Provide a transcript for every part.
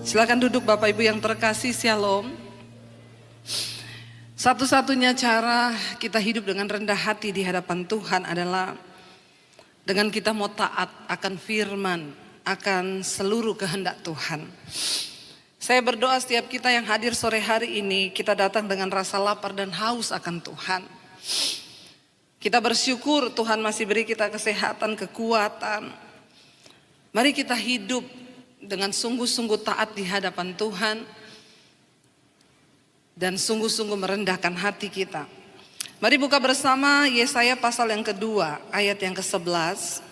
Silakan duduk Bapak Ibu yang terkasih, Shalom. Satu-satunya cara kita hidup dengan rendah hati di hadapan Tuhan adalah dengan kita mau taat akan firman, akan seluruh kehendak Tuhan. Saya berdoa setiap kita yang hadir sore hari ini, kita datang dengan rasa lapar dan haus akan Tuhan. Kita bersyukur Tuhan masih beri kita kesehatan, kekuatan. Mari kita hidup dengan sungguh-sungguh taat di hadapan Tuhan dan sungguh-sungguh merendahkan hati kita. Mari buka bersama Yesaya pasal yang kedua, ayat yang ke-11.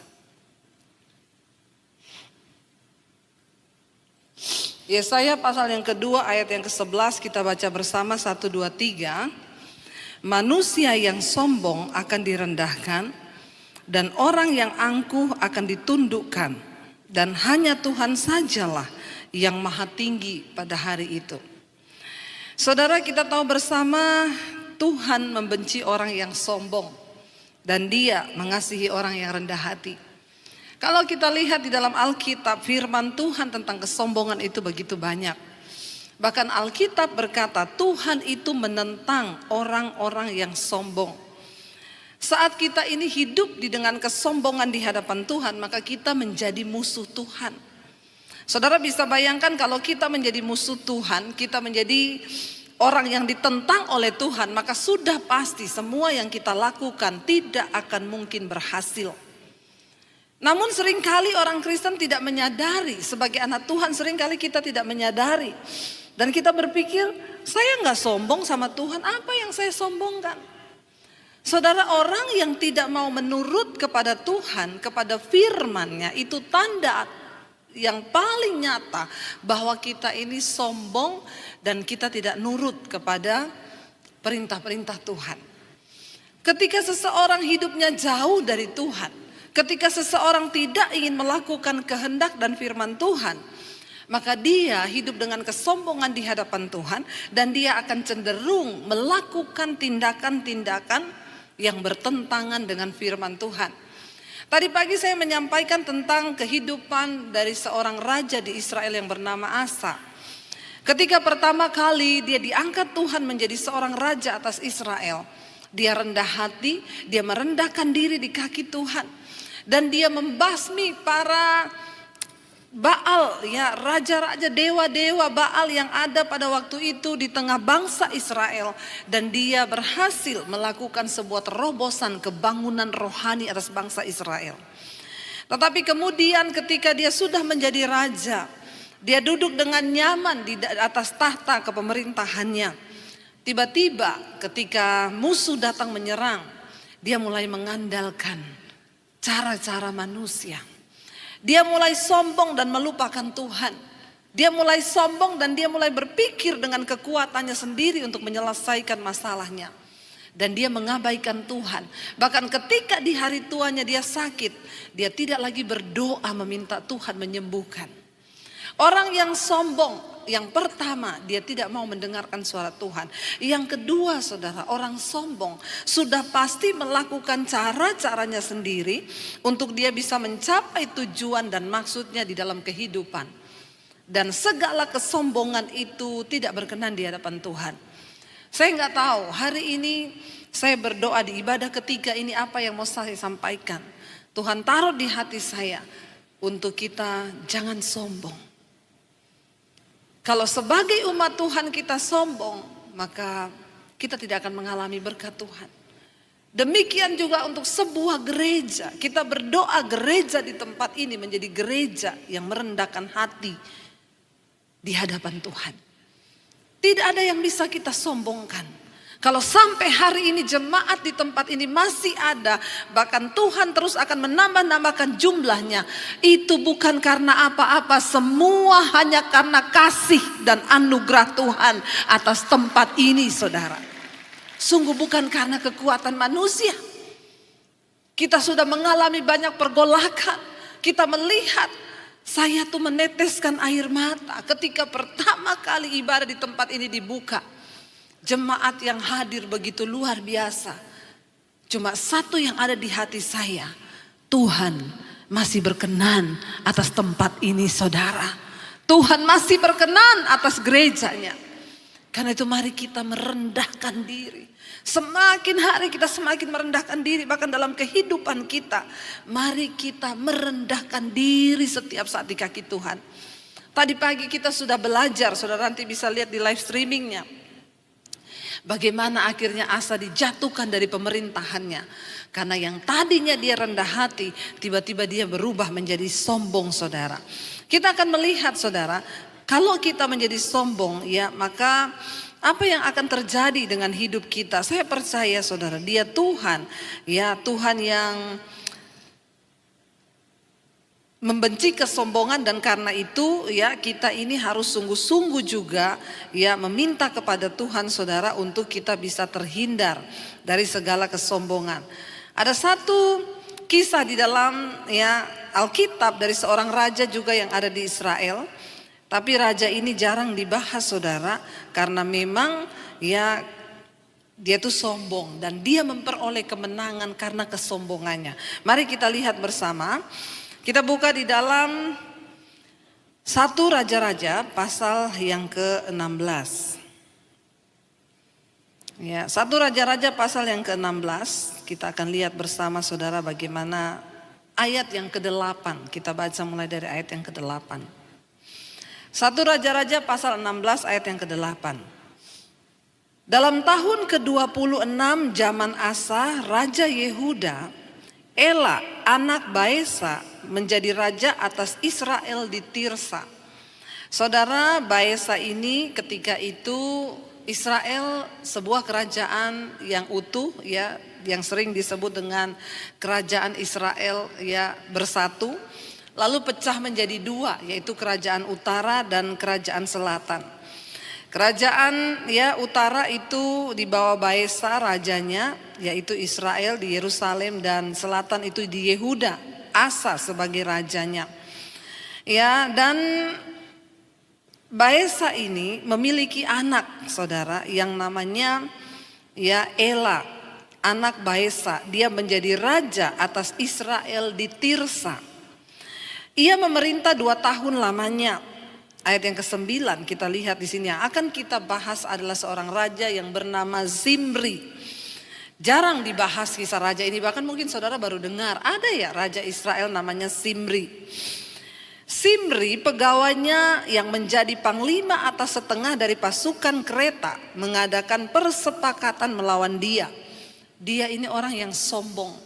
Yesaya pasal yang kedua, ayat yang ke-11, kita baca bersama 1, 2, 3. Manusia yang sombong akan direndahkan dan orang yang angkuh akan ditundukkan, dan hanya Tuhan sajalah yang maha tinggi pada hari itu. Saudara, kita tahu bersama Tuhan membenci orang yang sombong dan Dia mengasihi orang yang rendah hati. Kalau kita lihat di dalam Alkitab, firman Tuhan tentang kesombongan itu begitu banyak. Bahkan Alkitab berkata Tuhan itu menentang orang-orang yang sombong. Saat kita ini hidup dengan kesombongan di hadapan Tuhan, maka kita menjadi musuh Tuhan. Saudara bisa bayangkan kalau kita menjadi musuh Tuhan, kita menjadi orang yang ditentang oleh Tuhan, maka sudah pasti semua yang kita lakukan tidak akan mungkin berhasil. Namun seringkali orang Kristen tidak menyadari, sebagai anak Tuhan seringkali kita tidak menyadari. Dan kita berpikir, saya nggak sombong sama Tuhan, apa yang saya sombongkan? Saudara, orang yang tidak mau menurut kepada Tuhan, kepada firman-Nya, itu tanda yang paling nyata bahwa kita ini sombong dan kita tidak nurut kepada perintah-perintah Tuhan. Ketika seseorang hidupnya jauh dari Tuhan, ketika seseorang tidak ingin melakukan kehendak dan firman Tuhan, maka dia hidup dengan kesombongan di hadapan Tuhan dan dia akan cenderung melakukan tindakan-tindakan yang bertentangan dengan firman Tuhan. Tadi pagi saya menyampaikan tentang kehidupan dari seorang raja di Israel yang bernama Asa. Ketika pertama kali dia diangkat Tuhan menjadi seorang raja atas Israel, dia rendah hati, dia merendahkan diri di kaki Tuhan, dan dia membasmi para Baal, ya, raja-raja, dewa-dewa Baal yang ada pada waktu itu di tengah bangsa Israel. Dan dia berhasil melakukan sebuah terobosan kebangunan rohani atas bangsa Israel. Tetapi kemudian ketika dia sudah menjadi raja, dia duduk dengan nyaman di atas tahta kepemerintahannya. Tiba-tiba ketika musuh datang menyerang, dia mulai mengandalkan cara-cara manusia. Dia mulai sombong dan melupakan Tuhan. Dia mulai sombong dan dia mulai berpikir dengan kekuatannya sendiri untuk menyelesaikan masalahnya. Dan dia mengabaikan Tuhan. Bahkan ketika di hari tuanya dia sakit, dia tidak lagi berdoa meminta Tuhan menyembuhkan. Orang yang sombong, yang pertama dia tidak mau mendengarkan suara Tuhan. Yang kedua, saudara, orang sombong sudah pasti melakukan cara-caranya sendiri untuk dia bisa mencapai tujuan dan maksudnya di dalam kehidupan. Dan segala kesombongan itu tidak berkenan di hadapan Tuhan. Saya nggak tahu hari ini saya berdoa di ibadah ketiga ini apa yang mau saya sampaikan. Tuhan taruh di hati saya untuk kita jangan sombong. Kalau sebagai umat Tuhan kita sombong, maka kita tidak akan mengalami berkat Tuhan. Demikian juga untuk sebuah gereja. Kita berdoa gereja di tempat ini menjadi gereja yang merendahkan hati di hadapan Tuhan. Tidak ada yang bisa kita sombongkan. Kalau sampai hari ini jemaat di tempat ini masih ada, bahkan Tuhan terus akan menambah-nambahkan jumlahnya. Itu bukan karena apa-apa, semua hanya karena kasih dan anugerah Tuhan atas tempat ini, saudara. Sungguh bukan karena kekuatan manusia. Kita sudah mengalami banyak pergolakan. Kita melihat, saya tuh meneteskan air mata ketika pertama kali ibadah di tempat ini dibuka. Jemaat yang hadir begitu luar biasa. Cuma satu yang ada di hati saya, Tuhan masih berkenan atas tempat ini, saudara. Tuhan masih berkenan atas gerejanya. Karena itu mari kita merendahkan diri. Semakin hari kita semakin merendahkan diri, bahkan dalam kehidupan kita. Mari kita merendahkan diri setiap saat di kaki Tuhan. Tadi pagi kita sudah belajar, saudara nanti bisa lihat di live streamingnya. Bagaimana akhirnya Asa dijatuhkan dari pemerintahannya. Karena yang tadinya dia rendah hati, tiba-tiba dia berubah menjadi sombong, saudara. Kita akan melihat, saudara, kalau kita menjadi sombong, ya maka apa yang akan terjadi dengan hidup kita? Saya percaya, saudara, dia Tuhan, ya Tuhan yang membenci kesombongan, dan karena itu ya kita ini harus sungguh-sungguh juga ya meminta kepada Tuhan, saudara, untuk kita bisa terhindar dari segala kesombongan. Ada satu kisah di dalam ya Alkitab dari seorang raja juga yang ada di Israel. Tapi raja ini jarang dibahas, saudara, karena memang ya dia tuh sombong dan dia memperoleh kemenangan karena kesombongannya. Mari kita lihat bersama. Kita buka di dalam 1 Raja-Raja pasal yang ke-16. Ya, 1 Raja-Raja pasal yang ke-16, kita akan lihat bersama, saudara, bagaimana ayat yang ke-8. Kita baca mulai dari ayat yang ke-8. 1 Raja-Raja pasal 16 ayat yang ke-8. Dalam tahun ke-26 zaman Asa, Raja Yehuda, Ela anak Baesa menjadi raja atas Israel di Tirsa. Saudara, Baesa ini ketika itu Israel sebuah kerajaan yang utuh, ya, yang sering disebut dengan kerajaan Israel ya bersatu, lalu pecah menjadi dua, yaitu kerajaan utara dan kerajaan selatan. Kerajaan ya utara itu di bawah Baesa rajanya, yaitu Israel di Yerusalem, dan selatan itu di Yehuda, Asa sebagai rajanya. Ya, dan Baesa ini memiliki anak, saudara, yang namanya ya Ela, anak Baesa. Dia menjadi raja atas Israel di Tirsa. Ia memerintah 2 tahun lamanya. Ayat yang ke-9 kita lihat di sini, yang akan kita bahas adalah seorang raja yang bernama Zimri. Jarang dibahas kisah raja ini, bahkan mungkin saudara baru dengar ada ya raja Israel namanya Zimri. Zimri pegawainya yang menjadi panglima atas setengah dari pasukan kereta mengadakan persepakatan melawan dia. Dia ini orang yang sombong.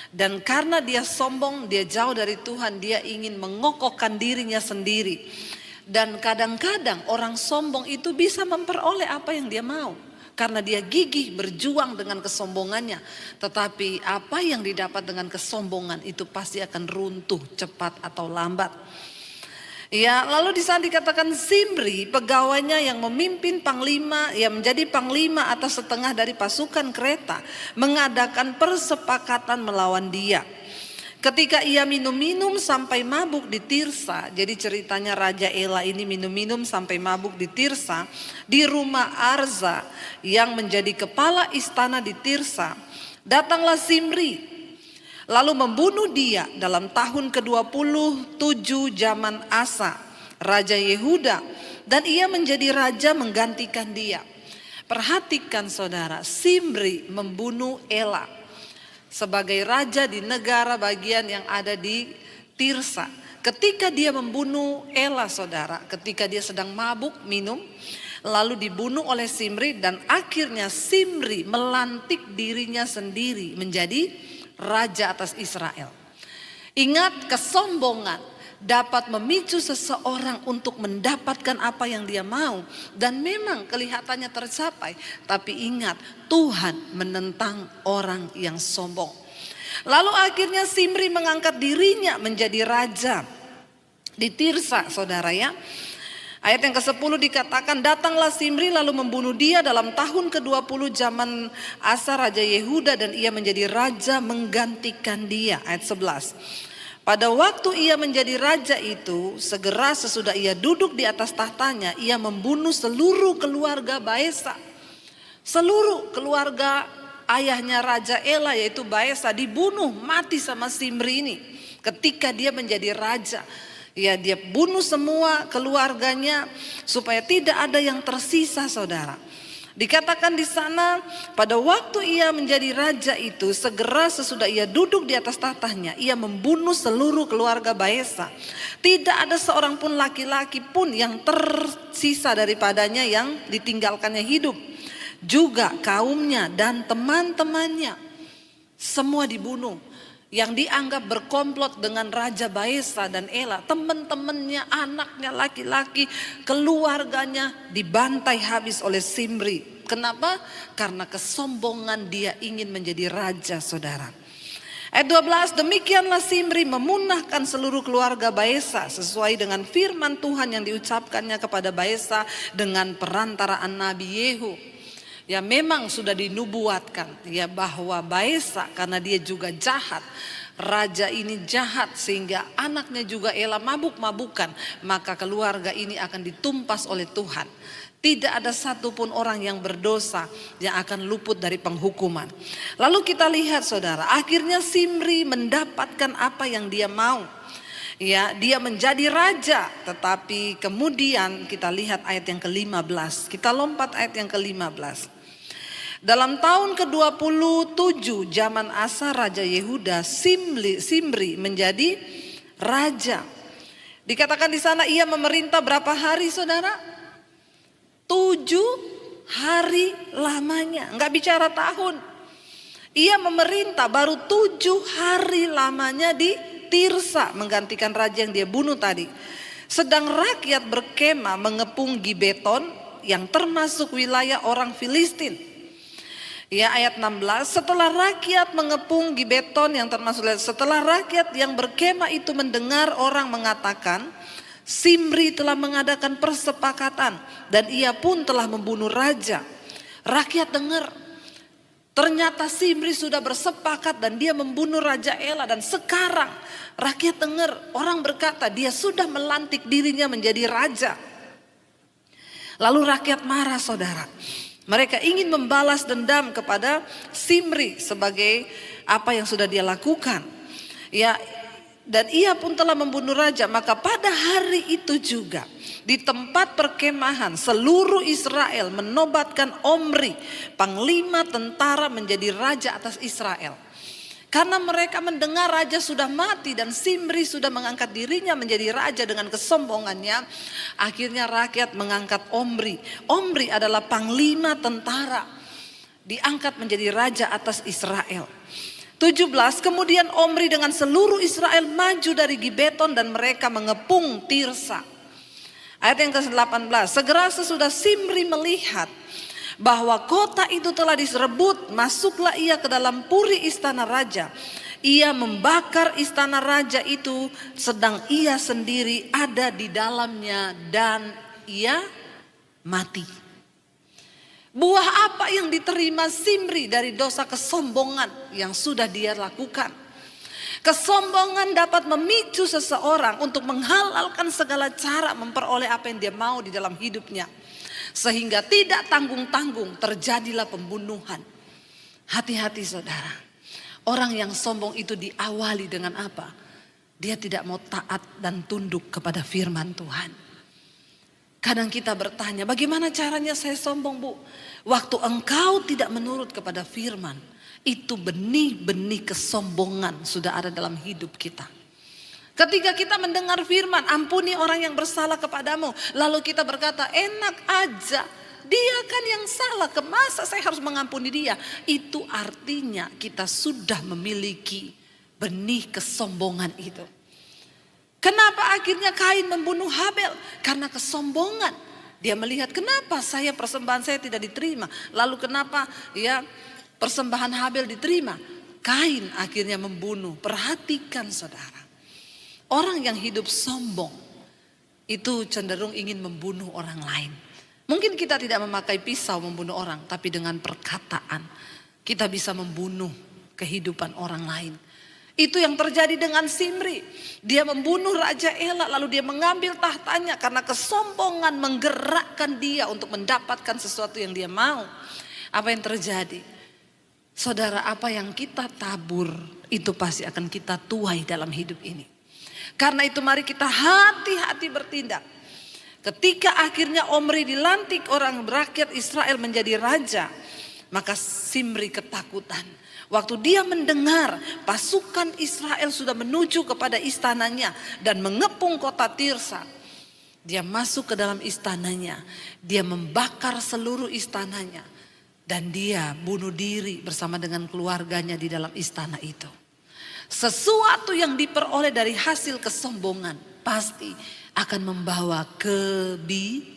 Dan karena dia sombong, dia jauh dari Tuhan, dia ingin mengokohkan dirinya sendiri. Dan kadang-kadang orang sombong itu bisa memperoleh apa yang dia mau. Karena dia gigih berjuang dengan kesombongannya. Tetapi apa yang didapat dengan kesombongan itu pasti akan runtuh cepat atau lambat. Ya, lalu di sana dikatakan Zimri pegawainya yang memimpin panglima, yang menjadi panglima atas setengah dari pasukan kereta, mengadakan persepakatan melawan dia. Ketika ia minum-minum sampai mabuk di Tirsa, jadi ceritanya Raja Ela ini minum-minum sampai mabuk di Tirsa, di rumah Arza yang menjadi kepala istana di Tirsa, datanglah Zimri, lalu membunuh dia dalam tahun ke-27 zaman Asa, Raja Yehuda, dan ia menjadi raja menggantikan dia. Perhatikan, saudara, Zimri membunuh Ela sebagai raja di negara bagian yang ada di Tirsa. Ketika dia membunuh Ela, saudara, ketika dia sedang mabuk minum, lalu dibunuh oleh Zimri, dan akhirnya Zimri melantik dirinya sendiri menjadi raja atas Israel. Ingat, kesombongan dapat memicu seseorang untuk mendapatkan apa yang dia mau, dan memang kelihatannya tercapai. Tapi ingat, Tuhan menentang orang yang sombong. Lalu akhirnya Zimri mengangkat dirinya menjadi raja di Tirsa, saudara ya. Ayat yang ke-10 dikatakan, datanglah Zimri lalu membunuh dia dalam tahun ke-20 zaman Asa Raja Yehuda, dan ia menjadi raja menggantikan dia. Ayat 11. Pada waktu ia menjadi raja itu, segera sesudah ia duduk di atas tahtanya, ia membunuh seluruh keluarga Baesa. Seluruh keluarga ayahnya Raja Ela, yaitu Baesa, dibunuh mati sama Zimri ini ketika dia menjadi raja. Ya, dia bunuh semua keluarganya supaya tidak ada yang tersisa, saudara. Dikatakan di sana, pada waktu ia menjadi raja itu, segera sesudah ia duduk di atas tahtanya, ia membunuh seluruh keluarga Baesa. Tidak ada seorang pun laki-laki pun yang tersisa daripadanya yang ditinggalkannya hidup. Juga kaumnya dan teman-temannya semua dibunuh. Yang dianggap berkomplot dengan Raja Baesa dan Ela, teman-temannya, anaknya laki-laki, keluarganya dibantai habis oleh Zimri. Kenapa? Karena kesombongan dia ingin menjadi raja, saudara. Ayat 12, demikianlah Zimri memunahkan seluruh keluarga Baesa sesuai dengan firman Tuhan yang diucapkannya kepada Baesa dengan perantaraan Nabi Yehu. Ya, memang sudah dinubuatkan ya bahwa Baesa, karena dia juga jahat, raja ini jahat sehingga anaknya juga Ela mabuk-mabukan, maka keluarga ini akan ditumpas oleh Tuhan. Tidak ada satupun orang yang berdosa yang akan luput dari penghukuman. Lalu kita lihat, saudara, akhirnya Zimri mendapatkan apa yang dia mau. Ya, dia menjadi raja, tetapi kemudian kita lihat ayat yang ke-15. Kita lompat ayat yang ke-15. Dalam tahun ke-27 zaman Asa Raja Yehuda, Zimri menjadi raja. Dikatakan di sana ia memerintah berapa hari, saudara? 7 hari lamanya, enggak bicara tahun. Ia memerintah baru 7 hari lamanya di Tirsa, menggantikan raja yang dia bunuh tadi. Sedang rakyat berkemah mengepung Gibeton yang termasuk wilayah orang Filistin. Ya, ayat 16, setelah rakyat mengepung Gibeton yang termasuk, setelah rakyat yang berkemah itu mendengar orang mengatakan Zimri telah mengadakan persepakatan dan ia pun telah membunuh raja. Rakyat dengar, ternyata Zimri sudah bersepakat dan dia membunuh Raja Ela, dan sekarang rakyat dengar orang berkata dia sudah melantik dirinya menjadi raja. Lalu rakyat marah, saudara. Mereka ingin membalas dendam kepada Zimri sebagai apa yang sudah dia lakukan. Ya, dan ia pun telah membunuh raja. Maka pada hari itu juga di tempat perkemahan seluruh Israel menobatkan Omri, panglima tentara, menjadi raja atas Israel. Karena mereka mendengar raja sudah mati dan Zimri sudah mengangkat dirinya menjadi raja dengan kesombongannya, akhirnya rakyat mengangkat Omri. Omri adalah panglima tentara, diangkat menjadi raja atas Israel. 17, kemudian Omri dengan seluruh Israel maju dari Gibeton dan mereka mengepung Tirsa. Ayat yang ke-18, segera sesudah Zimri melihat bahwa kota itu telah diserebut, masuklah ia ke dalam puri istana raja. Ia membakar istana raja itu sedang ia sendiri ada di dalamnya dan ia mati. Buah apa yang diterima Zimri dari dosa kesombongan yang sudah dia lakukan? Kesombongan dapat memicu seseorang untuk menghalalkan segala cara memperoleh apa yang dia mau di dalam hidupnya. Sehingga tidak tanggung-tanggung terjadilah pembunuhan. Hati-hati, saudara. Orang yang sombong itu diawali dengan apa? Dia tidak mau taat dan tunduk kepada firman Tuhan. Kadang kita bertanya, bagaimana caranya saya sombong, Bu? Waktu engkau tidak menurut kepada firman, itu benih-benih kesombongan sudah ada dalam hidup kita. Ketika kita mendengar firman, ampuni orang yang bersalah kepadamu, lalu kita berkata, enak aja, dia kan yang salah, kemasa saya harus mengampuni dia? Itu artinya kita sudah memiliki benih kesombongan itu. Kenapa akhirnya Kain membunuh Habel? Karena kesombongan. Dia melihat, kenapa persembahan saya tidak diterima, lalu kenapa ya persembahan Habel diterima? Kain akhirnya membunuh. Perhatikan, saudara. Orang yang hidup sombong itu cenderung ingin membunuh orang lain. Mungkin kita tidak memakai pisau membunuh orang, tapi dengan perkataan kita bisa membunuh kehidupan orang lain. Itu yang terjadi dengan Zimri. Dia membunuh Raja Ela, lalu dia mengambil tahtanya karena kesombongan menggerakkan dia untuk mendapatkan sesuatu yang dia mau. Apa yang terjadi? Saudara, apa yang kita tabur itu pasti akan kita tuai dalam hidup ini. Karena itu mari kita hati-hati bertindak. Ketika akhirnya Omri dilantik orang rakyat Israel menjadi raja, maka Simri ketakutan. Waktu dia mendengar pasukan Israel sudah menuju kepada istananya dan mengepung kota Tirsa, dia masuk ke dalam istananya, dia membakar seluruh istananya, dan dia bunuh diri bersama dengan keluarganya di dalam istana itu. Sesuatu yang diperoleh dari hasil kesombongan pasti akan membawa kebinasaan.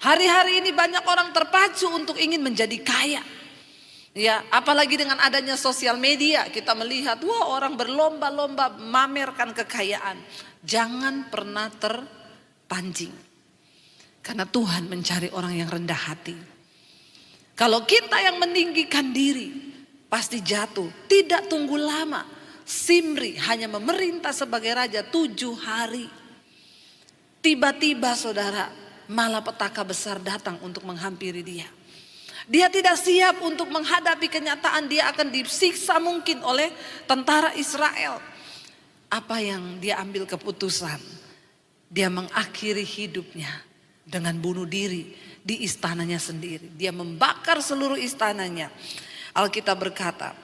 Hari-hari ini banyak orang terpacu untuk ingin menjadi kaya. Ya, apalagi dengan adanya sosial media, kita melihat wah orang berlomba-lomba memamerkan kekayaan. Jangan pernah terpancing. Karena Tuhan mencari orang yang rendah hati. Kalau kita yang meninggikan diri, pasti jatuh. Tidak tunggu lama. Simri hanya memerintah sebagai raja 7 hari. Tiba-tiba saudara, malapetaka besar datang untuk menghampiri dia. Dia tidak siap untuk menghadapi kenyataan dia akan disiksa mungkin oleh tentara Israel. Apa yang dia ambil keputusan? Dia mengakhiri hidupnya dengan bunuh diri di istananya sendiri. Dia membakar seluruh istananya. Alkitab berkata,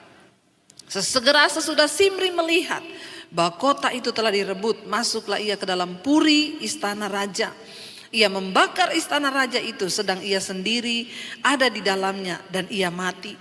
sesegera sesudah Simri melihat bahwa kota itu telah direbut, masuklah ia ke dalam puri istana raja. Ia membakar istana raja itu sedang ia sendiri ada di dalamnya dan ia mati.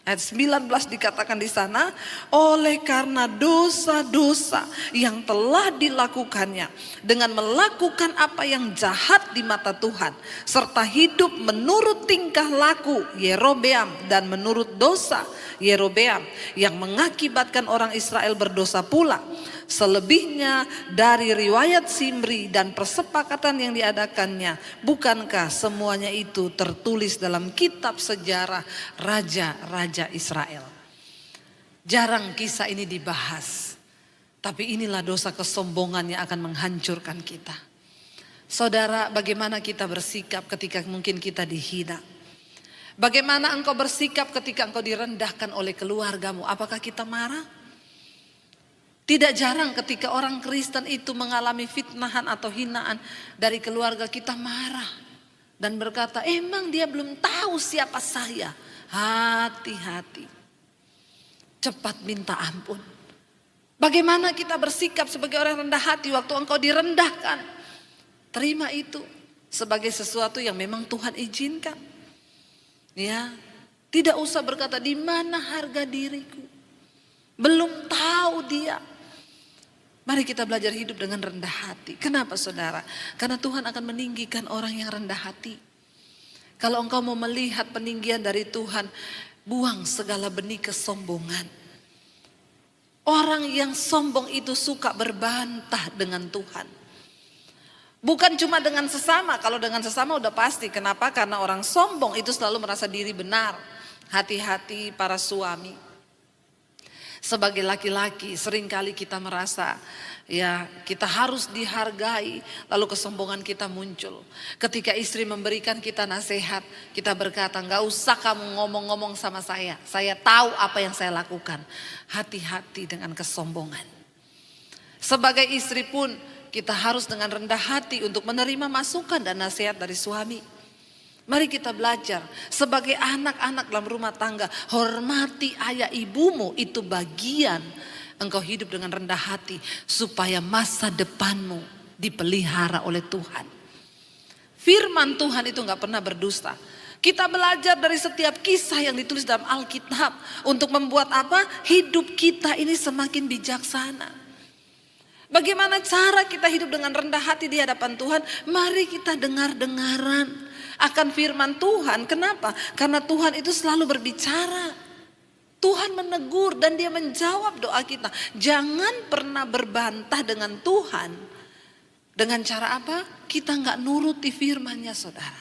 Ayat 19 dikatakan di sana, oleh karena dosa-dosa yang telah dilakukannya dengan melakukan apa yang jahat di mata Tuhan, serta hidup menurut tingkah laku Yerobeam dan menurut dosa Yerobeam yang mengakibatkan orang Israel berdosa pula. Selebihnya dari riwayat Simri dan persepakatan yang diadakannya, bukankah semuanya itu tertulis dalam kitab sejarah raja-raja Israel? Jarang kisah ini dibahas, tapi inilah dosa kesombongan yang akan menghancurkan kita. Saudara, bagaimana kita bersikap ketika mungkin kita dihina? Bagaimana engkau bersikap ketika engkau direndahkan oleh keluargamu? Apakah kita marah? Tidak jarang ketika orang Kristen itu mengalami fitnahan atau hinaan dari keluarga, kita marah dan berkata, emang dia belum tahu siapa saya. Hati-hati, cepat minta ampun. Bagaimana kita bersikap sebagai orang rendah hati waktu engkau direndahkan? Terima itu sebagai sesuatu yang memang Tuhan izinkan. Ya, tidak usah berkata di mana harga diriku. Belum tahu dia. Mari kita belajar hidup dengan rendah hati. Kenapa saudara? Karena Tuhan akan meninggikan orang yang rendah hati. Kalau engkau mau melihat peninggian dari Tuhan, buang segala benih kesombongan. Orang yang sombong itu suka berbantah dengan Tuhan. Bukan cuma dengan sesama. Kalau dengan sesama udah pasti. Kenapa? Karena orang sombong itu selalu merasa diri benar. Hati-hati para suami. Sebagai laki-laki seringkali kita merasa ya kita harus dihargai, lalu kesombongan kita muncul. Ketika istri memberikan kita nasihat, kita berkata, gak usah kamu ngomong-ngomong sama saya tahu apa yang saya lakukan. Hati-hati dengan kesombongan. Sebagai istri pun kita harus dengan rendah hati untuk menerima masukan dan nasihat dari suami. Mari kita belajar sebagai anak-anak dalam rumah tangga, hormati ayah ibumu, itu bagian engkau hidup dengan rendah hati supaya masa depanmu dipelihara oleh Tuhan. Firman Tuhan itu gak pernah berdusta. Kita belajar dari setiap kisah yang ditulis dalam Alkitab untuk membuat apa? Hidup kita ini semakin bijaksana. Bagaimana cara kita hidup dengan rendah hati di hadapan Tuhan? Mari kita dengar-dengaran akan firman Tuhan. Kenapa? Karena Tuhan itu selalu berbicara. Tuhan menegur dan dia menjawab doa kita. Jangan pernah berbantah dengan Tuhan. Dengan cara apa? Kita gak nuruti firman-Nya saudara.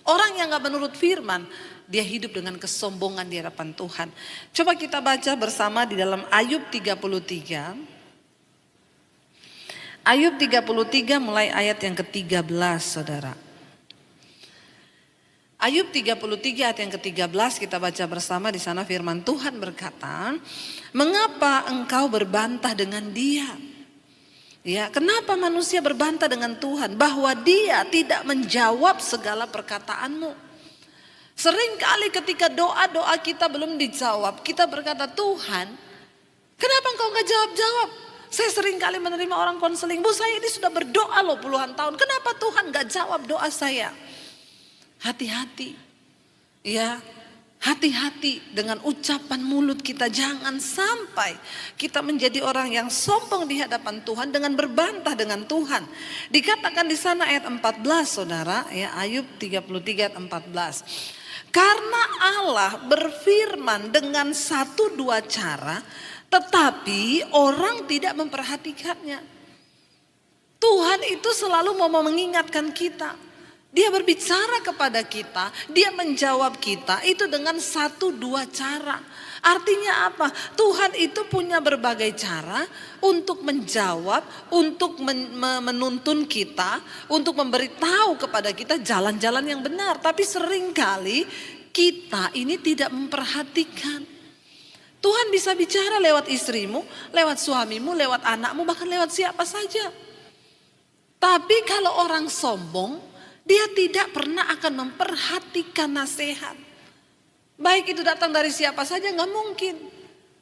Orang yang gak menurut firman, dia hidup dengan kesombongan di hadapan Tuhan. Coba kita baca bersama di dalam Ayub 33. Ayub 33 mulai ayat yang ke-13 saudara. Ayub 33 ayat yang ke-13 kita baca bersama. Di sana firman Tuhan berkata, mengapa engkau berbantah dengan dia? Ya, kenapa manusia berbantah dengan Tuhan? Bahwa dia tidak menjawab segala perkataanmu. Seringkali ketika doa-doa kita belum dijawab, kita berkata, Tuhan, kenapa engkau gak jawab-jawab? Saya seringkali menerima orang konseling, Bu, saya ini sudah berdoa loh puluhan tahun, kenapa Tuhan gak jawab doa saya? Hati-hati, ya, hati-hati dengan ucapan mulut kita. Jangan sampai kita menjadi orang yang sombong di hadapan Tuhan dengan berbantah dengan Tuhan. Dikatakan di sana ayat 14, saudara, ya, Ayub 33 ayat 14. Karena Allah berfirman dengan satu dua cara, tetapi orang tidak memperhatikannya. Tuhan itu selalu mau mengingatkan kita. Dia berbicara kepada kita, dia menjawab kita itu dengan satu dua cara. Artinya apa? Tuhan itu punya berbagai cara untuk menjawab, untuk menuntun kita, untuk memberitahu kepada kita jalan-jalan yang benar. Tapi seringkali kita ini tidak memperhatikan. Tuhan bisa bicara lewat istrimu, lewat suamimu, lewat anakmu, bahkan lewat siapa saja. Tapi kalau orang sombong, dia tidak pernah akan memperhatikan nasihat. Baik itu datang dari siapa saja, gak mungkin.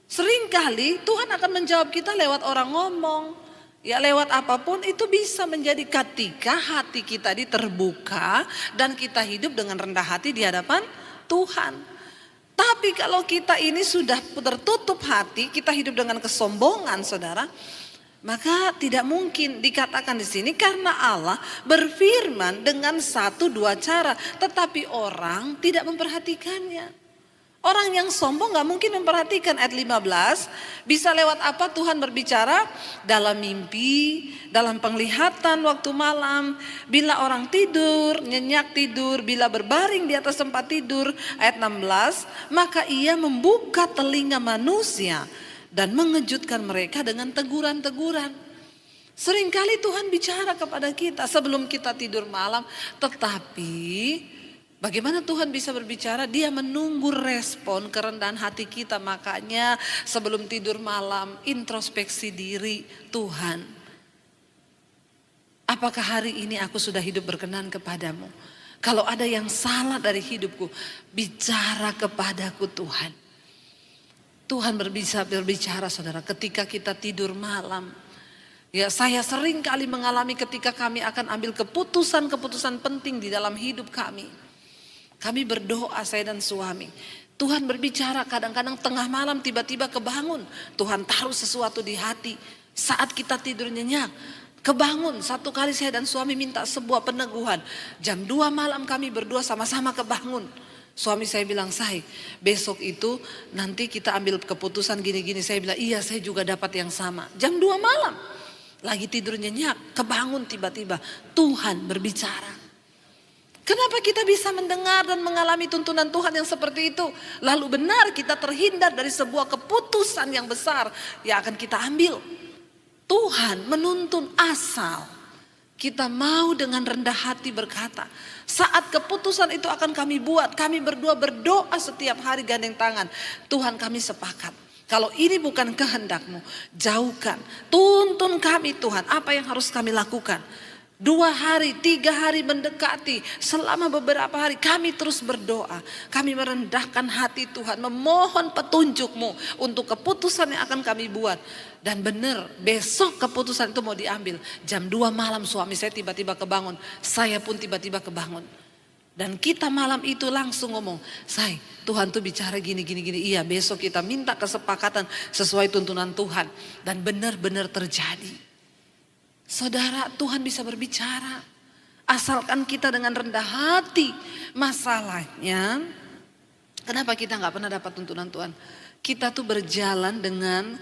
Seringkali Tuhan akan menjawab kita lewat orang ngomong. Ya, lewat apapun itu bisa menjadi ketika hati kita terbuka dan kita hidup dengan rendah hati di hadapan Tuhan. Tapi kalau kita ini sudah tertutup hati, kita hidup dengan kesombongan, saudara, maka tidak mungkin dikatakan di sini karena Allah berfirman dengan satu dua cara, tetapi orang tidak memperhatikannya. Orang yang sombong gak mungkin memperhatikan. Ayat 15, bisa lewat apa Tuhan berbicara? Dalam mimpi, dalam penglihatan waktu malam, bila orang tidur, nyenyak tidur, bila berbaring di atas tempat tidur. Ayat 16, maka ia membuka telinga manusia dan mengejutkan mereka dengan teguran-teguran. Seringkali Tuhan bicara kepada kita sebelum kita tidur malam, tetapi bagaimana Tuhan bisa berbicara? Dia menunggu respon kerendahan hati kita. Makanya sebelum tidur malam introspeksi diri. Tuhan, apakah hari ini aku sudah hidup berkenan kepadamu? Kalau ada yang salah dari hidupku, bicara kepadaku Tuhan. Tuhan berbicara saudara ketika kita tidur malam. Ya, saya sering kali mengalami ketika kami akan ambil keputusan-keputusan penting di dalam hidup kami. Kami berdoa, saya dan suami. Tuhan berbicara, kadang-kadang tengah malam tiba-tiba kebangun. Tuhan taruh sesuatu di hati. Saat kita tidur nyenyak, kebangun. Satu kali saya dan suami minta sebuah peneguhan. Jam 2 malam kami berdua sama-sama kebangun. Suami saya bilang, "Say, besok itu nanti kita ambil keputusan gini-gini." Saya bilang, "Iya, saya juga dapat yang sama." Jam 2 malam, lagi tidur nyenyak, kebangun tiba-tiba. Tuhan berbicara. Kenapa kita bisa mendengar dan mengalami tuntunan Tuhan yang seperti itu? Lalu benar kita terhindar dari sebuah keputusan yang besar yang akan kita ambil. Tuhan menuntun asal kita mau dengan rendah hati berkata, saat keputusan itu akan kami buat, kami berdua berdoa setiap hari gandeng tangan. Tuhan, kami sepakat. Kalau ini bukan kehendak-Mu, jauhkan. Tuntun kami Tuhan, apa yang harus kami lakukan. 2 hari, 3 hari mendekati, selama beberapa hari kami terus berdoa. Kami merendahkan hati Tuhan, memohon petunjuk-Mu untuk keputusan yang akan kami buat. Dan benar, besok keputusan itu mau diambil. Jam 2 malam suami saya tiba-tiba kebangun, saya pun tiba-tiba kebangun. Dan kita malam itu langsung ngomong, "Say, Tuhan tuh bicara gini. Iya, besok kita minta kesepakatan sesuai tuntunan Tuhan." Dan benar-benar terjadi. Saudara, Tuhan bisa berbicara asalkan kita dengan rendah hati. Masalahnya, kenapa kita gak pernah dapat tuntunan Tuhan? Kita tuh berjalan dengan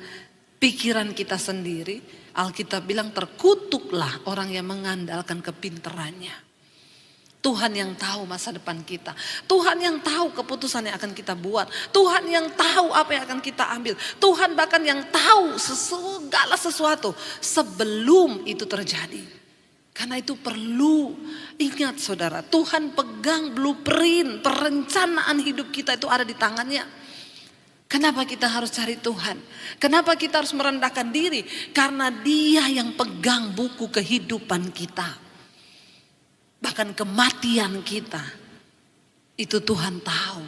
pikiran kita sendiri. Alkitab bilang terkutuklah orang yang mengandalkan kepintarannya. Tuhan yang tahu masa depan kita. Tuhan yang tahu keputusan yang akan kita buat. Tuhan yang tahu apa yang akan kita ambil. Tuhan bahkan yang tahu segala sesuatu sebelum itu terjadi. Karena itu perlu, ingat saudara, Tuhan pegang blueprint, perencanaan hidup kita itu ada di tangannya. Kenapa kita harus cari Tuhan? Kenapa kita harus merendahkan diri? Karena Dia yang pegang buku kehidupan kita. Bahkan kematian kita, itu Tuhan tahu.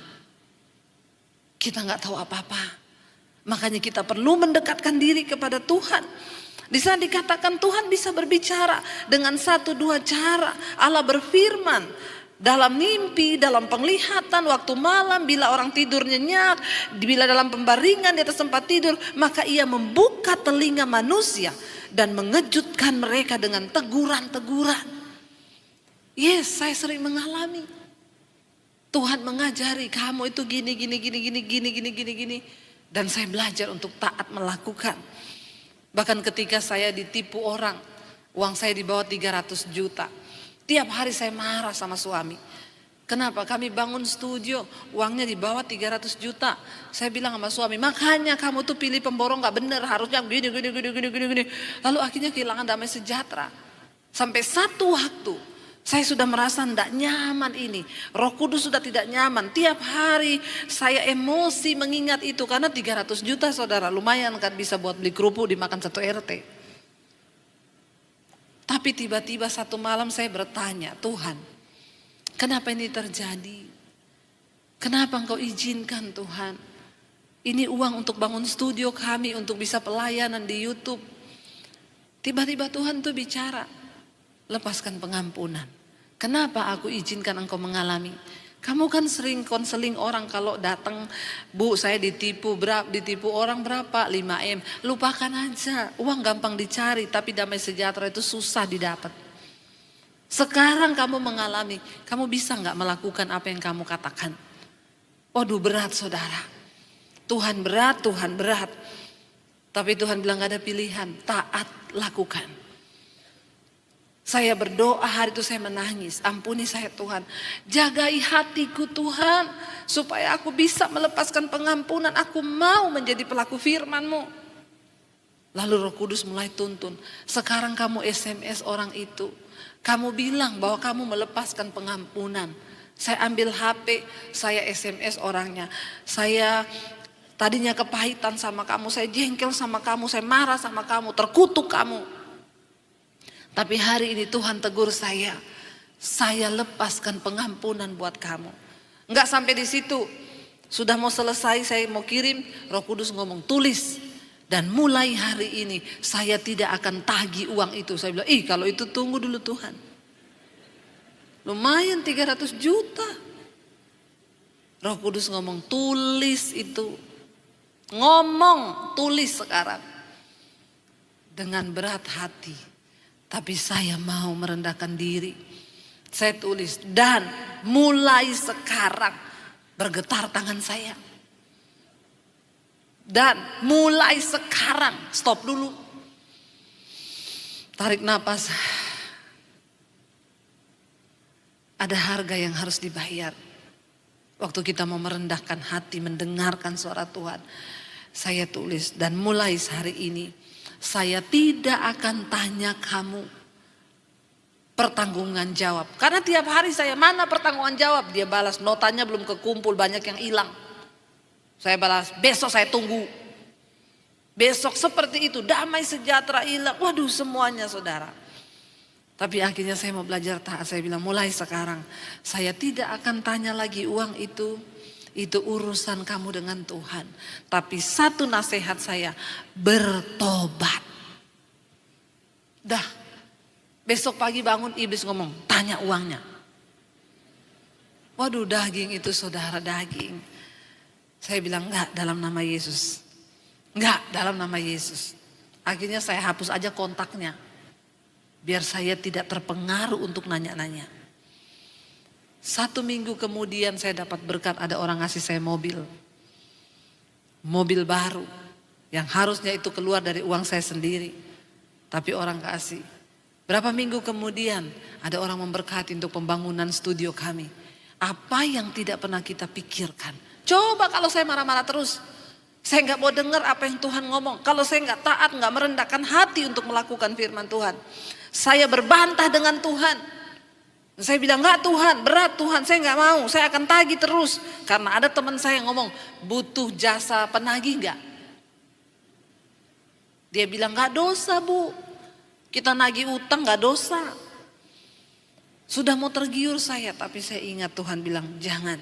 Kita gak tahu apa-apa. Makanya kita perlu mendekatkan diri kepada Tuhan. Di sana dikatakan Tuhan bisa berbicara dengan 1-2 cara. Allah berfirman dalam mimpi, dalam penglihatan, waktu malam, bila orang tidur nyenyak, bila dalam pembaringan di atas tempat tidur, maka Ia membuka telinga manusia dan mengejutkan mereka dengan teguran-teguran. Yes, saya sering mengalami. Tuhan mengajari kamu itu gini. Dan saya belajar untuk taat melakukan. Bahkan ketika saya ditipu orang, uang saya di bawah 300 juta. Tiap hari saya marah sama suami. Kenapa? Kami bangun studio, uangnya di bawah 300 juta. Saya bilang sama suami, makanya kamu tuh pilih pemborong gak bener, harusnya gini. Lalu akhirnya kehilangan damai sejahtera. Sampai satu waktu, saya sudah merasa tidak nyaman ini. Roh Kudus sudah tidak nyaman. Tiap hari saya emosi mengingat itu. Karena 300 juta saudara, lumayan kan bisa buat beli kerupuk dimakan 1 RT. Tapi tiba-tiba satu malam saya bertanya, Tuhan, kenapa ini terjadi? Kenapa Engkau izinkan Tuhan? Ini uang untuk bangun studio kami, untuk bisa pelayanan di YouTube. Tiba-tiba Tuhan tuh bicara, lepaskan pengampunan. Kenapa aku izinkan engkau mengalami? Kamu kan sering konseling orang kalau datang, Bu saya ditipu orang berapa? 5M. Lupakan aja, uang gampang dicari tapi damai sejahtera itu susah didapat. Sekarang kamu mengalami, kamu bisa gak melakukan apa yang kamu katakan? Waduh berat saudara. Tuhan berat. Tapi Tuhan bilang gak ada pilihan, taat lakukan. Saya berdoa hari itu saya menangis. Ampuni saya Tuhan. Jagai hatiku Tuhan. Supaya aku bisa melepaskan pengampunan. Aku mau menjadi pelaku firman-Mu. Lalu Roh Kudus mulai tuntun. Sekarang kamu SMS orang itu. Kamu bilang bahwa kamu melepaskan pengampunan. Saya ambil HP. Saya SMS orangnya. Saya tadinya kepahitan sama kamu. Saya jengkel sama kamu. Saya marah sama kamu. Terkutuk kamu. Tapi hari ini Tuhan tegur saya lepaskan pengampunan buat kamu. Enggak sampai di situ, sudah mau selesai saya mau kirim, Roh Kudus ngomong tulis. Dan mulai hari ini saya tidak akan tagih uang itu. Saya bilang, kalau itu tunggu dulu Tuhan. Lumayan 300 juta. Roh Kudus ngomong tulis itu. Ngomong tulis sekarang. Dengan berat hati. Tapi saya mau merendahkan diri. Saya tulis dan mulai sekarang bergetar tangan saya. Dan mulai sekarang stop dulu. Tarik napas. Ada harga yang harus dibayar. Waktu kita mau merendahkan hati, mendengarkan suara Tuhan. Saya tulis dan mulai hari ini. Saya tidak akan tanya kamu pertanggungan jawab. Karena tiap hari saya mana pertanggungan jawab. Dia balas notanya belum kekumpul, banyak yang hilang. Saya balas besok saya tunggu. Besok seperti itu damai sejahtera hilang. Waduh semuanya saudara. Tapi akhirnya saya mau belajar taat. Saya bilang mulai sekarang saya tidak akan tanya lagi uang itu. Itu urusan kamu dengan Tuhan. Tapi satu nasihat saya, bertobat. Dah, besok pagi bangun iblis ngomong, tanya uangnya. Waduh daging itu saudara daging. Saya bilang enggak dalam nama Yesus. Enggak dalam nama Yesus. Akhirnya saya hapus aja kontaknya. Biar saya tidak terpengaruh untuk nanya-nanya. 1 minggu kemudian saya dapat berkat ada orang ngasih saya mobil. Mobil baru. Yang harusnya itu keluar dari uang saya sendiri. Tapi orang kasih. Berapa minggu kemudian ada orang memberkati untuk pembangunan studio kami. Apa yang tidak pernah kita pikirkan. Coba kalau saya marah-marah terus. Saya nggak mau dengar apa yang Tuhan ngomong. Kalau saya nggak taat, nggak merendahkan hati untuk melakukan firman Tuhan, saya berbantah dengan Tuhan. Saya bilang, nggak Tuhan, berat Tuhan, saya nggak mau, saya akan tagih terus. Karena ada teman saya yang ngomong, butuh jasa penagih nggak? Dia bilang, nggak dosa Bu, kita nagih utang nggak dosa. Sudah mau tergiur saya, tapi saya ingat Tuhan bilang, jangan.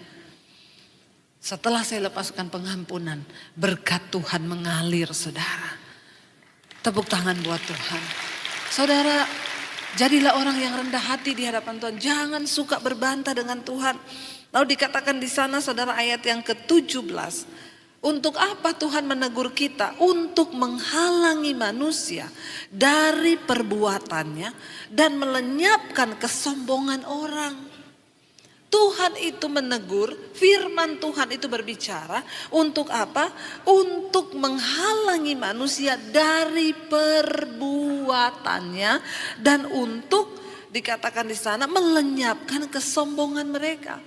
Setelah saya lepaskan pengampunan, berkat Tuhan mengalir, saudara. Tepuk tangan buat Tuhan. Saudara, jadilah orang yang rendah hati di hadapan Tuhan. Jangan suka berbantah dengan Tuhan. Lalu dikatakan di sana, saudara, ayat yang ke-17. Untuk apa Tuhan menegur kita? Untuk menghalangi manusia dari perbuatannya dan melenyapkan kesombongan orang. Tuhan itu menegur, firman Tuhan itu berbicara untuk apa? Untuk menghalangi manusia dari perbuatannya dan untuk dikatakan di sana melenyapkan kesombongan mereka.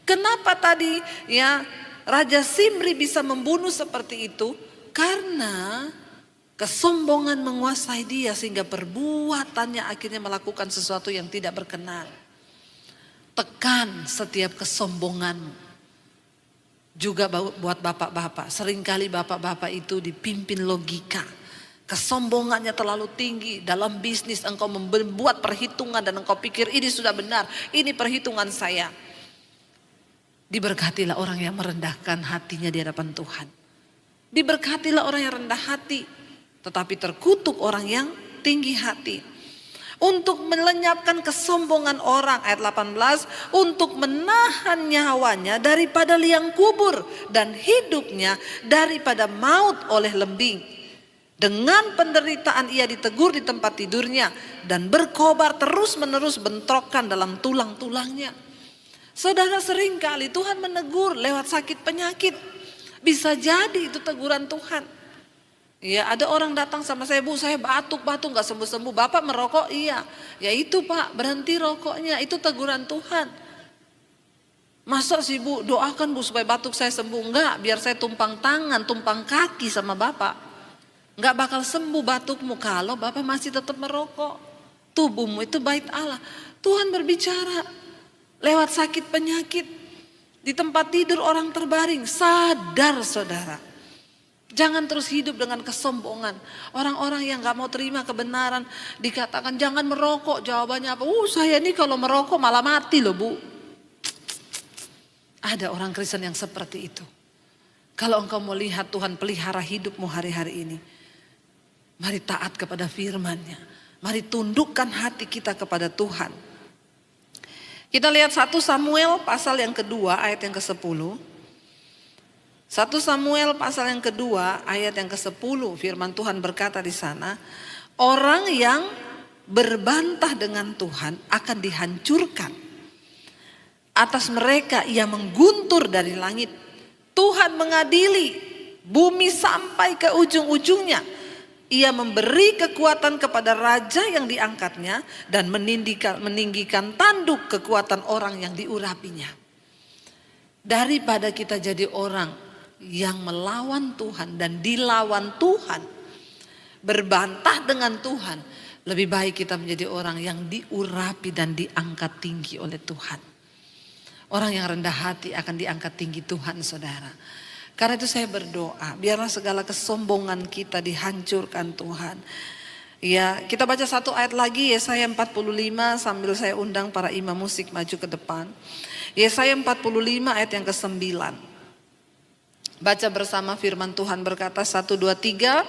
Kenapa tadi ya Raja Simri bisa membunuh seperti itu? Karena kesombongan menguasai dia sehingga perbuatannya akhirnya melakukan sesuatu yang tidak berkenan. Tekan setiap kesombonganmu. Juga buat bapak-bapak. Seringkali bapak-bapak itu dipimpin logika. Kesombongannya terlalu tinggi. Dalam bisnis engkau membuat perhitungan dan engkau pikir ini sudah benar. Ini perhitungan saya. Diberkatilah orang yang merendahkan hatinya di hadapan Tuhan. Diberkatilah orang yang rendah hati. Tetapi terkutuk orang yang tinggi hati. Untuk melenyapkan kesombongan orang, ayat 18, untuk menahan nyawanya daripada liang kubur dan hidupnya daripada maut oleh lembing. Dengan penderitaan ia ditegur di tempat tidurnya dan berkobar terus menerus bentrokan dalam tulang-tulangnya. Saudara, seringkali Tuhan menegur lewat sakit penyakit. Bisa jadi itu teguran Tuhan. Ya, ada orang datang sama saya, Bu, saya batuk-batuk gak sembuh-sembuh. Bapak merokok? Iya. Ya itu Pak, berhenti rokoknya. Itu teguran Tuhan. Masa sih Bu, doakan Bu supaya batuk saya sembuh. Enggak, biar saya tumpang tangan, tumpang kaki sama Bapak. Enggak bakal sembuh batukmu kalau Bapak masih tetap merokok. Tubuhmu itu bait Allah. Tuhan berbicara lewat sakit penyakit. Di tempat tidur orang terbaring. Sadar saudara. Jangan terus hidup dengan kesombongan. Orang-orang yang gak mau terima kebenaran dikatakan jangan merokok. Jawabannya apa? Saya ini kalau merokok malah mati loh Bu. Ada orang Kristen yang seperti itu. Kalau engkau mau lihat Tuhan pelihara hidupmu hari-hari ini, mari taat kepada firman-Nya. Mari tundukkan hati kita kepada Tuhan. Kita lihat 1 Samuel pasal yang kedua ayat yang ke-10. 1 Samuel pasal yang kedua ayat yang ke-10, firman Tuhan berkata di sana, orang yang berbantah dengan Tuhan akan dihancurkan. Atas mereka ia mengguntur dari langit. Tuhan mengadili bumi sampai ke ujung-ujungnya. Ia memberi kekuatan kepada raja yang diangkatnya dan meninggikan tanduk kekuatan orang yang diurapinya. Daripada kita jadi orang yang melawan Tuhan dan dilawan Tuhan, berbantah dengan Tuhan, lebih baik kita menjadi orang yang diurapi dan diangkat tinggi oleh Tuhan. Orang yang rendah hati akan diangkat tinggi Tuhan, saudara. Karena itu saya berdoa, biarlah segala kesombongan kita dihancurkan Tuhan. Ya, kita baca satu ayat lagi, Yesaya 45, sambil saya undang para imam musik maju ke depan. Yesaya 45 ayat yang ke-9. Baca bersama, firman Tuhan berkata 1, 2, 3.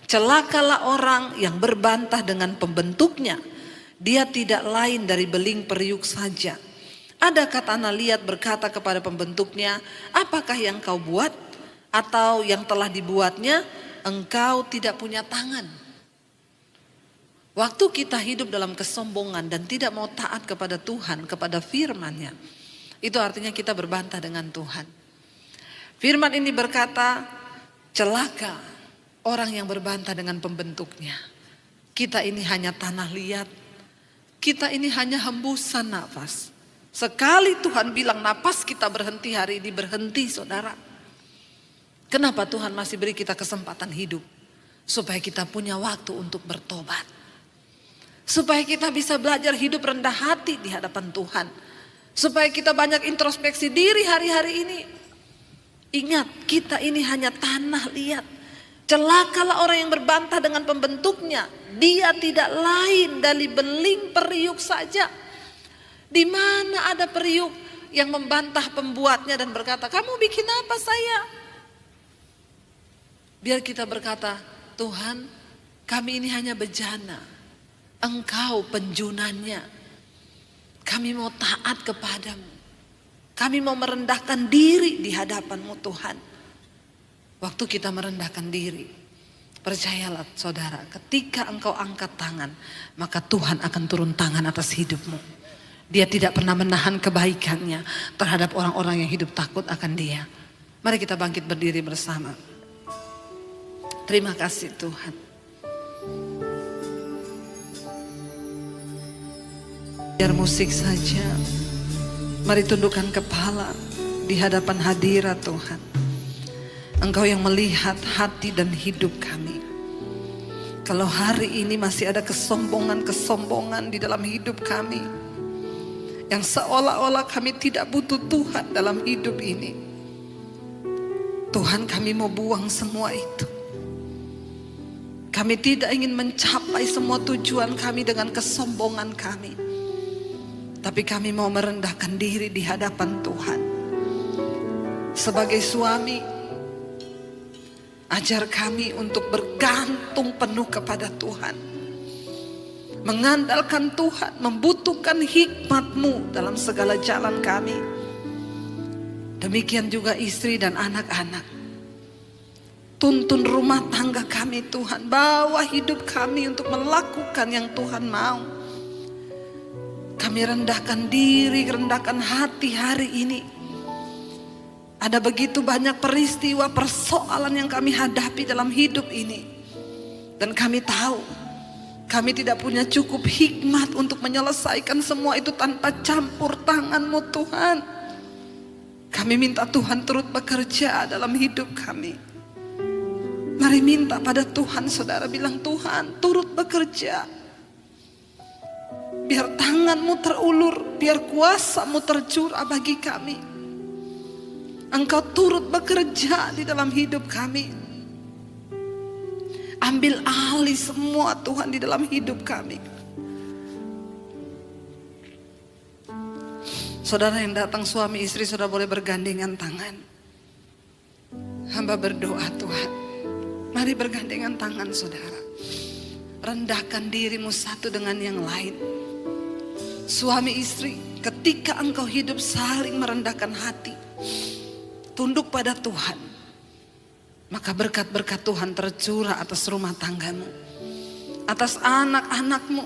Celakalah orang yang berbantah dengan pembentuknya. Dia tidak lain dari beling periuk saja. Adakah tanah liat berkata kepada pembentuknya, apakah yang kau buat? Atau yang telah dibuatnya, engkau tidak punya tangan. Waktu kita hidup dalam kesombongan dan tidak mau taat kepada Tuhan, kepada firman-Nya, itu artinya kita berbantah dengan Tuhan. Firman ini berkata, celaka orang yang berbantah dengan pembentuknya. Kita ini hanya tanah liat. Kita ini hanya hembusan nafas. Sekali Tuhan bilang napas kita berhenti hari ini, berhenti saudara. Kenapa Tuhan masih beri kita kesempatan hidup? Supaya kita punya waktu untuk bertobat. Supaya kita bisa belajar hidup rendah hati di hadapan Tuhan. Supaya kita banyak introspeksi diri hari-hari ini. Ingat, kita ini hanya tanah liat. Celakalah orang yang berbantah dengan pembentuknya. Dia tidak lain dari beling periuk saja. Di mana ada periuk yang membantah pembuatnya dan berkata, kamu bikin apa saya? Biar kita berkata, Tuhan, kami ini hanya bejana. Engkau penjunannya. Kami mau taat kepadamu. Kami mau merendahkan diri di hadapan-Mu Tuhan. Waktu kita merendahkan diri, percayalah saudara, ketika engkau angkat tangan, maka Tuhan akan turun tangan atas hidupmu. Dia tidak pernah menahan kebaikannya terhadap orang-orang yang hidup takut akan Dia. Mari kita bangkit berdiri bersama. Terima kasih Tuhan. Biar musik saja. Mari tundukkan kepala di hadapan hadirat Tuhan. Engkau yang melihat hati dan hidup kami. Kalau hari ini masih ada kesombongan-kesombongan di dalam hidup kami, yang seolah-olah kami tidak butuh Tuhan dalam hidup ini, Tuhan, kami mau buang semua itu. Kami tidak ingin mencapai semua tujuan kami dengan kesombongan kami. Tapi kami mau merendahkan diri di hadapan Tuhan. Sebagai suami, ajar kami untuk bergantung penuh kepada Tuhan. Mengandalkan Tuhan, membutuhkan hikmat-Mu dalam segala jalan kami. Demikian juga istri dan anak-anak. Tuntun rumah tangga kami Tuhan. Bawa hidup kami untuk melakukan yang Tuhan mau. Kami rendahkan diri, rendahkan hati hari ini. Ada begitu banyak peristiwa, persoalan yang kami hadapi dalam hidup ini. Dan kami tahu, kami tidak punya cukup hikmat untuk menyelesaikan semua itu tanpa campur tangan-Mu Tuhan. Kami minta Tuhan turut bekerja dalam hidup kami. Mari minta pada Tuhan, saudara bilang, Tuhan turut bekerja. Biar tangan-Mu terulur, biar kuasa-Mu tercurah bagi kami. Engkau turut bekerja di dalam hidup kami. Ambil alih semua Tuhan di dalam hidup kami. Saudara yang datang suami istri, saudara boleh bergandengan tangan. Hamba berdoa Tuhan. Mari bergandengan tangan saudara. Rendahkan dirimu satu dengan yang lain. Suami istri, ketika engkau hidup saling merendahkan hati, tunduk pada Tuhan, maka berkat-berkat Tuhan tercurah atas rumah tanggamu, atas anak-anakmu.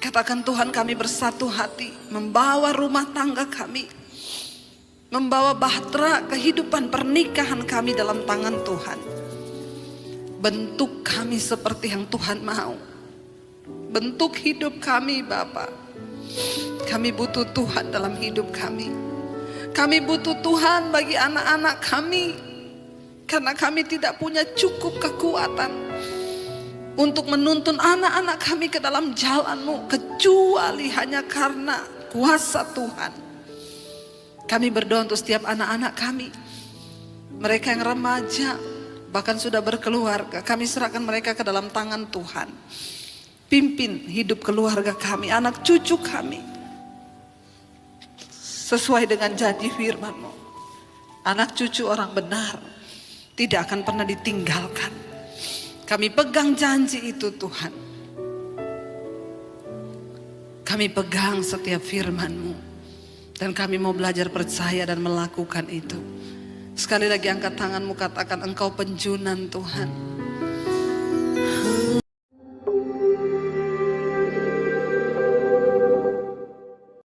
Katakan, Tuhan, kami bersatu hati membawa rumah tangga kami, membawa bahtera kehidupan pernikahan kami dalam tangan Tuhan. Bentuk kami seperti yang Tuhan mau. Bentuk hidup kami Bapa. Kami butuh Tuhan dalam hidup kami. Kami butuh Tuhan bagi anak-anak kami. Karena kami tidak punya cukup kekuatan untuk menuntun anak-anak kami ke dalam jalan-Mu, kecuali hanya karena kuasa Tuhan. Kami berdoa untuk setiap anak-anak kami. Mereka yang remaja, bahkan sudah berkeluarga, kami serahkan mereka ke dalam tangan Tuhan. Pimpin hidup keluarga kami, anak cucu kami, sesuai dengan janji firman-Mu. Anak cucu orang benar tidak akan pernah ditinggalkan. Kami pegang janji itu Tuhan. Kami pegang setiap firman-Mu. Dan kami mau belajar percaya dan melakukan itu. Sekali lagi angkat tanganmu, katakan, Engkau penjunan Tuhan.